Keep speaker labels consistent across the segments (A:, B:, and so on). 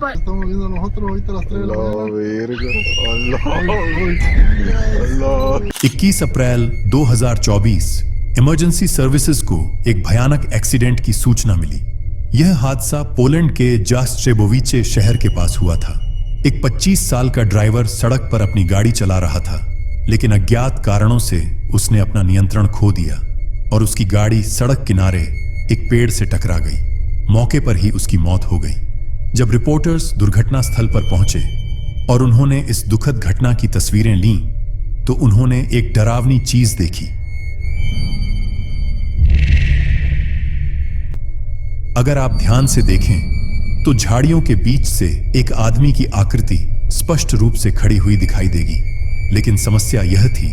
A: but
B: Estamos viendo nosotros ahorita a las 3 de la mañana.
C: verga, 21 April 2024 emergency services को एक भयानक accident की सूचना मिली। यह हादसा पोलैंड के जास्ट्रेबोविचे शहर के पास हुआ था। एक 25 साल का ड्राइवर सड़क पर अपनी गाड़ी चला रहा था, लेकिन अज्ञात कारणों से उसने अपना नियंत्रण खो दिया और उसकी गाड़ी सड़क किनारे एक पेड़ से टकरा गई। मौके पर ही उसकी मौत हो गई। जब रिपोर्टर्स दुर्घटना स्थल पर पहुंचे और उन्होंने इस दुखद घटना की तस्वीरें लीं, तो उन्होंने एक डरावनी चीज देखी। अगर आप ध्यान से देखें तो झाड़ियों के बीच से एक आदमी की आकृति स्पष्ट रूप से खड़ी हुई दिखाई देगी, लेकिन समस्या यह थी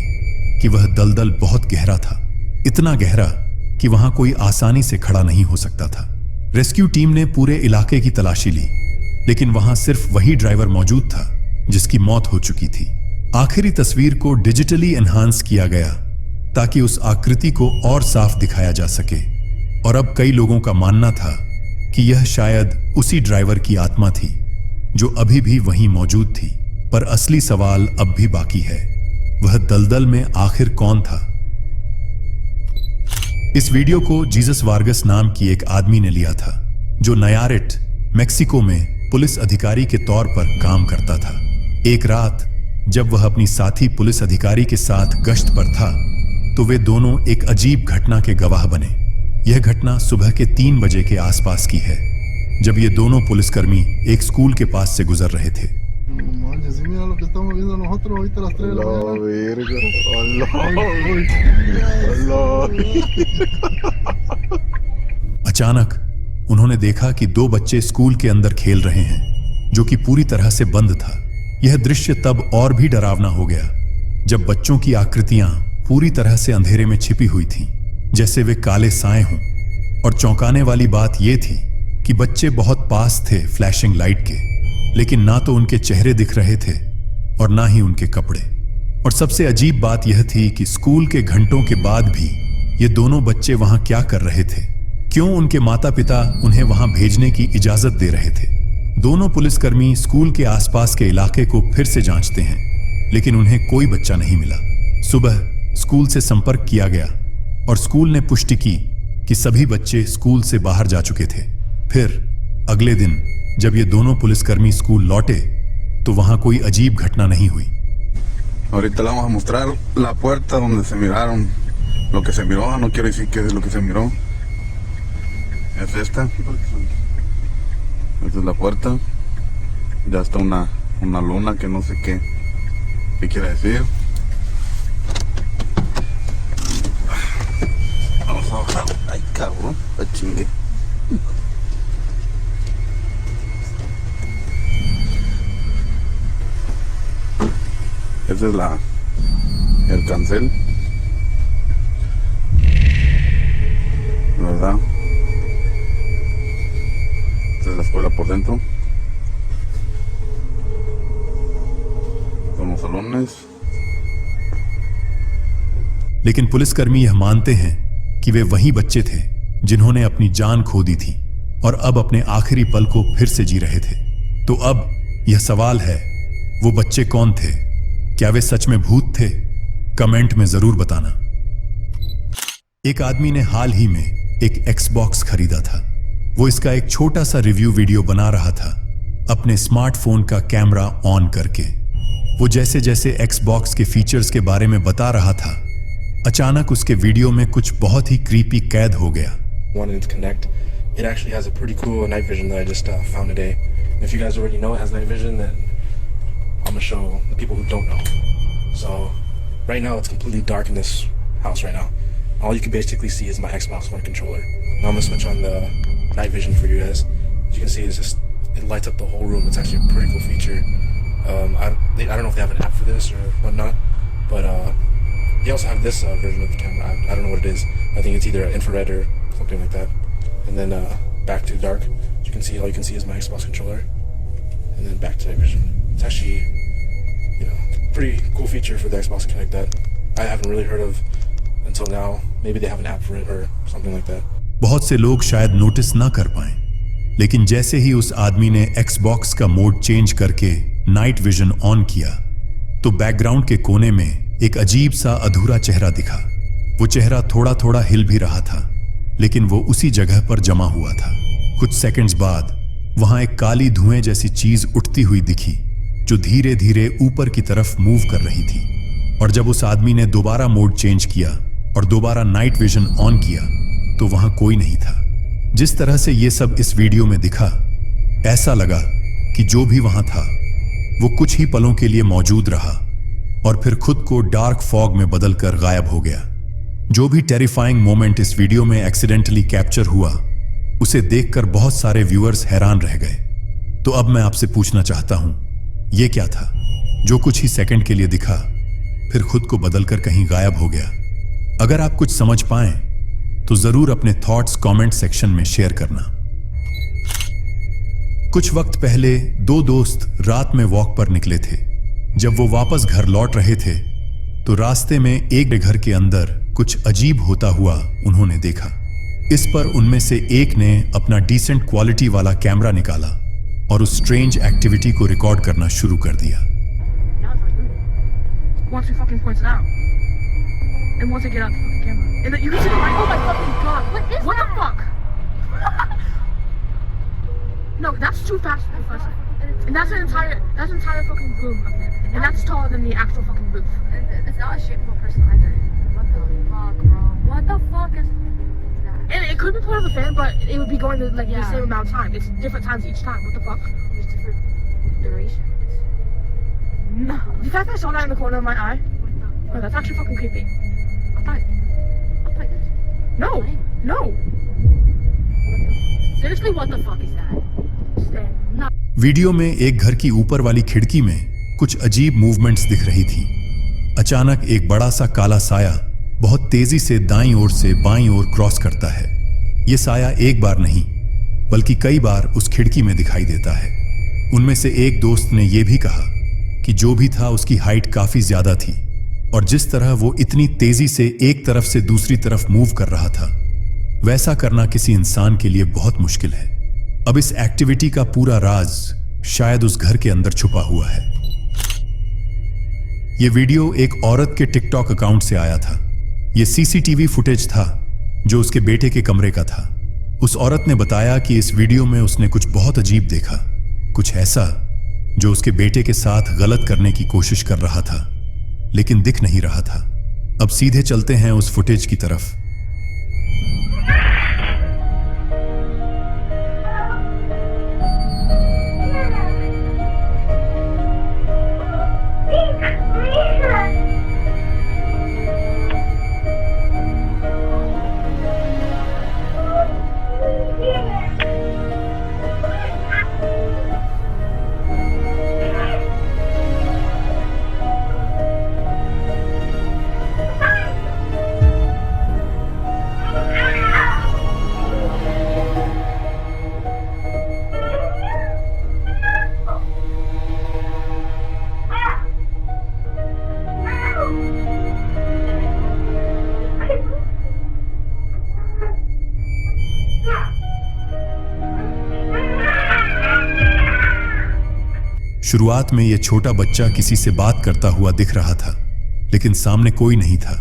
C: कि वह दलदल बहुत गहरा था, इतना गहरा कि वहां कोई आसानी से खड़ा नहीं हो सकता था। रेस्क्यू टीम ने पूरे इलाके की तलाशी ली, लेकिन वहां सिर्फ वही ड्राइवर मौजूद था जिसकी मौत हो चुकी थी। आखिरी तस्वीर को डिजिटली एनहांस किया गया ताकि उस आकृति को और साफ दिखाया जा सके, और अब कई लोगों का मानना था कि यह शायद उसी ड्राइवर की आत्मा थी जो अभी भी वहीं मौजूद थी। पर असली सवाल अब भी बाकी है, वह दलदल में आखिर कौन था? इस वीडियो को जीसस वार्गस नाम की एक आदमी ने लिया था, जो नयारेट, मेक्सिको में पुलिस अधिकारी के तौर पर काम करता था। एक रात जब वह अपनी साथी पुलिस अधिकारी के साथ गश्त पर था, तो वे दोनों एक अजीब घटना के गवाह बने। यह घटना सुबह के 3 बजे के आसपास की है, जब ये दोनों पुलिसकर्मी एक स्कूल के पास से गुजर रहे थे।
B: Manches, sí, mira lo que estamos viendo nosotros ahorita a las 3 de la mañana.
C: अचानक उन्होंने देखा कि 2 बच्चे स्कूल के अंदर खेल रहे हैं, जो कि पूरी तरह से बंद था। यह दृश्य तब और भी डरावना हो गया जब बच्चों की आकृतियां पूरी तरह से अंधेरे में छिपी हुई थीं, जैसे वे काले साए हों। और चौंकाने वाली बात यह थी कि बच्चे बहुत पास थे फ्लैशिंग लाइट के, लेकिन ना तो उनके चेहरे दिख रहे थे और ना ही उनके कपड़े। और सबसे अजीब बात यह थी कि स्कूल के घंटों के बाद भी ये दोनों बच्चे वहां क्या कर रहे थे? क्यों उनके माता पिता उन्हें वहां भेजने की इजाजत दे रहे थे? दोनों पुलिसकर्मी स्कूल के आसपास के इलाके को फिर से जांचते हैं, लेकिन उन्हें कोई बच्चा नहीं मिला। सुबह स्कूल से संपर्क किया गया और स्कूल ने पुष्टि की कि सभी बच्चे स्कूल से बाहर जा चुके थे। फिर अगले दिन जब ये दोनों पुलिसकर्मी स्कूल लौटे, तो वहां कोई अजीब घटना नहीं हुई।
D: Ahorita le vamos a mostrar la puerta donde se miraron. Lo que se miró, no quiero decir qué es lo que se miró. Es esta. Esta es la puerta. Ya está una luna que no sé qué quiere decir. Vamos a bajar. Ay, cabrón, la chingue. Ese es el cancel, ¿verdad? Esta es la escuela por dentro. Son los salones.
C: लेकिन पुलिसकर्मी यह मानते हैं कि वे वही बच्चे थे जिन्होंने अपनी जान खो दी थी और अब अपने आखिरी पल को फिर से जी रहे थे। तो अब यह सवाल है, वो बच्चे कौन थे? क्या वे सच में भूत थे? कमेंट में जरूर बताना। एक आदमी ने हाल ही में एक Xbox खरीदा था। वो इसका एक छोटा सा रिव्यू वीडियो बना रहा था, अपने स्मार्टफोन का कैमरा ऑन करके। वो जैसे जैसे Xbox के फीचर्स के बारे में बता रहा था, अचानक उसके वीडियो में कुछ बहुत ही क्रीपी कैद हो गया।
E: Wanting to connect. It actually has a pretty cool night vision that I just found today. If you guys already know it has night vision, then I'm gonna show the people who don't know. So right now it's completely dark in this house right now. All you can basically see is my Xbox One controller. Now I'm gonna switch on the night vision for you guys. As you can see, it lights up the whole room. It's actually a pretty cool feature. I don't know if they have an app for this or whatnot, but they also have this version of the camera. I don't know what it is. I think it's either infrared or something like that. And then back to dark. As you can see, all you can see is my Xbox controller. And then back to night vision. It's actually, pretty cool feature for the Xbox Connect that I haven't really heard of until now. Maybe they have an app for it or something like that.
C: बहुत से लोग शायद notice ना कर पाएं, लेकिन जैसे ही उस आदमी ने एक्सबॉक्स का मोड चेंज करके नाइट विजन ऑन किया तो बैकग्राउंड के कोने में एक अजीब सा अधूरा चेहरा दिखा। वो चेहरा थोड़ा थोड़ा हिल भी रहा था, लेकिन वो उसी जगह पर जमा हुआ था। कुछ सेकंड्स बाद वहां एक काली धुएं जैसी चीज उठती हुई दिखी जो धीरे धीरे ऊपर की तरफ मूव कर रही थी। और जब उस आदमी ने दोबारा मोड चेंज किया और दोबारा नाइट विजन ऑन किया तो वहां कोई नहीं था। जिस तरह से ये सब इस वीडियो में दिखा, ऐसा लगा कि जो भी वहां था वो कुछ ही पलों के लिए मौजूद रहा और फिर खुद को डार्क फॉग में बदलकर गायब हो गया। जो भी टेरिफाइंग मोमेंट इस वीडियो में एक्सीडेंटली कैप्चर हुआ, उसे देखकर बहुत सारे व्यूअर्स हैरान रह गए। तो अब मैं आपसे पूछना चाहता हूं, ये क्या था जो कुछ ही सेकंड के लिए दिखा फिर खुद को बदलकर कहीं गायब हो गया? अगर आप कुछ समझ पाएं तो जरूर अपने थॉट्स कमेंट सेक्शन में शेयर करना। कुछ वक्त पहले दो दोस्त रात में वॉक पर निकले थे। जब वो वापस घर लौट रहे थे तो रास्ते में एक घर के अंदर कुछ अजीब होता हुआ उन्होंने देखा। इस पर उनमें से एक ने अपना डिसेंट क्वालिटी वाला कैमरा निकाला और उस स्ट्रेंज एक्टिविटी को रिकॉर्ड करना शुरू कर दिया।
A: Once we fucking points it out, and once I get out the fucking camera, and then you can see the light. Oh my fucking god! What the fuck? No, that's too fast for the person. And that's an entire fucking room up there, and that's taller than the actual fucking roof.
F: And it's not a shape of a person either. What the fuck, bro? What the fuck is that?
A: And it could be part of a fan, but it would be going to like the same amount of time. It's different times each time. What the fuck?
F: There's different durations.
A: No. The fact I saw that in the corner of my eye, oh, that's actually fucking creepy.
F: I thought
A: No, no.
F: seriously, what the fuck is that?
A: Stay.
C: Video में एक घर की ऊपर वाली खिड़की में कुछ अजीब मूवमेंट्स दिख रही थी। अचानक एक बड़ा सा काला साया बहुत तेजी से दाईं ओर से बाईं ओर क्रॉस करता है। यह साया एक बार नहीं बल्कि कई बार उस खिड़की में दिखाई देता है। उनमें से एक दोस्त ने यह भी कहा कि जो भी था उसकी हाइट काफी ज्यादा थी और जिस तरह वो इतनी तेजी से एक तरफ से दूसरी तरफ मूव कर रहा था, वैसा करना किसी इंसान के लिए बहुत मुश्किल है। अब इस एक्टिविटी का पूरा राज शायद उस घर के अंदर छुपा हुआ है। यह वीडियो एक औरत के टिकटॉक अकाउंट से आया था। यह सीसीटीवी फुटेज था जो उसके बेटे के कमरे का था। उस औरत ने बताया कि इस वीडियो में उसने कुछ बहुत अजीब देखा, कुछ ऐसा जो उसके बेटे के साथ गलत करने की कोशिश कर रहा था लेकिन दिख नहीं रहा था। अब सीधे चलते हैं उस फुटेज की तरफ। शुरुआत में यह छोटा बच्चा किसी से बात करता हुआ दिख रहा था, लेकिन सामने कोई नहीं था।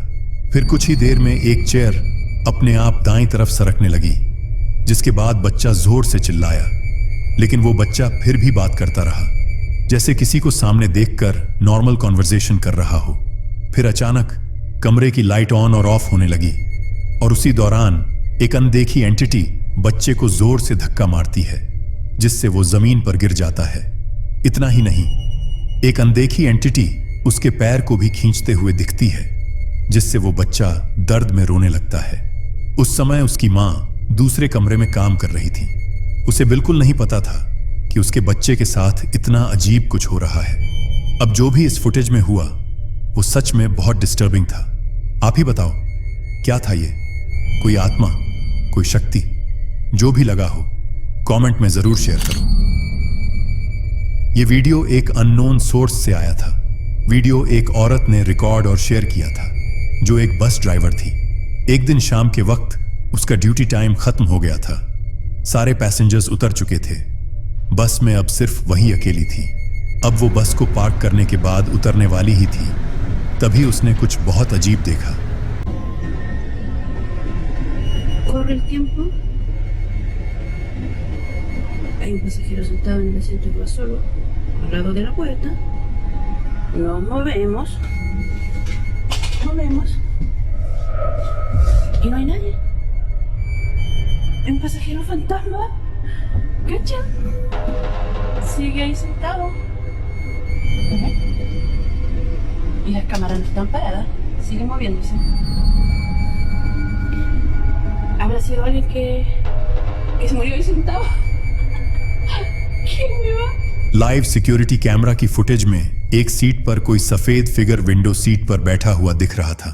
C: फिर कुछ ही देर में एक चेयर अपने आप दाईं तरफ सरकने लगी, जिसके बाद बच्चा जोर से चिल्लाया, लेकिन वो बच्चा फिर भी बात करता रहा, जैसे किसी को सामने देखकर नॉर्मल कॉन्वर्सेशन कर रहा हो। फिर अचानक कमरे की लाइट ऑन और ऑफ होने लगी और उसी दौरान एक अनदेखी एंटिटी बच्चे को जोर से धक्का मारती है, जिससे वो जमीन पर गिर जाता है। इतना ही नहीं, एक अनदेखी एंटिटी उसके पैर को भी खींचते हुए दिखती है, जिससे वो बच्चा दर्द में रोने लगता है। उस समय उसकी मां दूसरे कमरे में काम कर रही थी। उसे बिल्कुल नहीं पता था कि उसके बच्चे के साथ इतना अजीब कुछ हो रहा है। अब जो भी इस फुटेज में हुआ वो सच में बहुत डिस्टर्बिंग था। आप ही बताओ, क्या था ये? कोई आत्मा, कोई शक्ति? जो भी लगा हो कमेंट में जरूर शेयर करो। यह वीडियो एक अननोन सोर्स से आया था। वीडियो एक औरत ने रिकॉर्ड और शेयर किया था जो एक बस ड्राइवर थी। एक दिन शाम के वक्त उसका ड्यूटी टाइम खत्म हो गया था। सारे पैसेंजर्स उतर चुके थे। बस में अब सिर्फ वही अकेली थी। अब वो बस को पार्क करने के बाद उतरने वाली ही थी, तभी उसने कुछ बहुत अजीब देखा।
G: Corre el tiempo. Hay un pasajero sentado en el asiento que va solo, al lado de la puerta. Nos movemos. Y no hay nadie. Es un pasajero fantasma. ¿Cachan? Sigue ahí sentado. Y las cámaras no están paradas. Sigue moviéndose. ¿Habrá sido alguien que se murió ahí sentado? ¿Quién me va?
C: Live security camera की footage में एक seat पर कोई सफेद figure window seat पर बैठा हुआ दिख रहा था,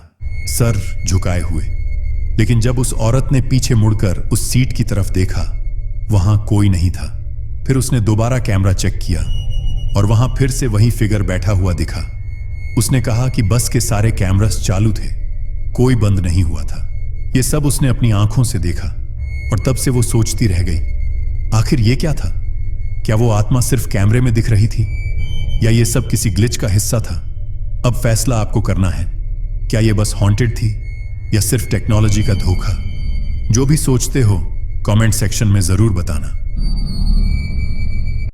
C: सर झुकाए हुए। लेकिन जब उस औरत ने पीछे मुड़कर उस सीट की तरफ देखा, वहां कोई नहीं था। फिर उसने दोबारा कैमरा चेक किया और वहां फिर से वही फिगर बैठा हुआ दिखा। उसने कहा कि बस के सारे कैमरास चालू थे, कोई बंद नहीं हुआ था। यह सब उसने अपनी आंखों से देखा और तब से वो सोचती रह गई, आखिर ये क्या था? क्या वो आत्मा सिर्फ कैमरे में दिख रही थी या ये सब किसी ग्लिच का हिस्सा था? अब फैसला आपको करना है, क्या ये बस हॉन्टेड थी या सिर्फ टेक्नोलॉजी का धोखा? जो भी सोचते हो कमेंट सेक्शन में जरूर बताना।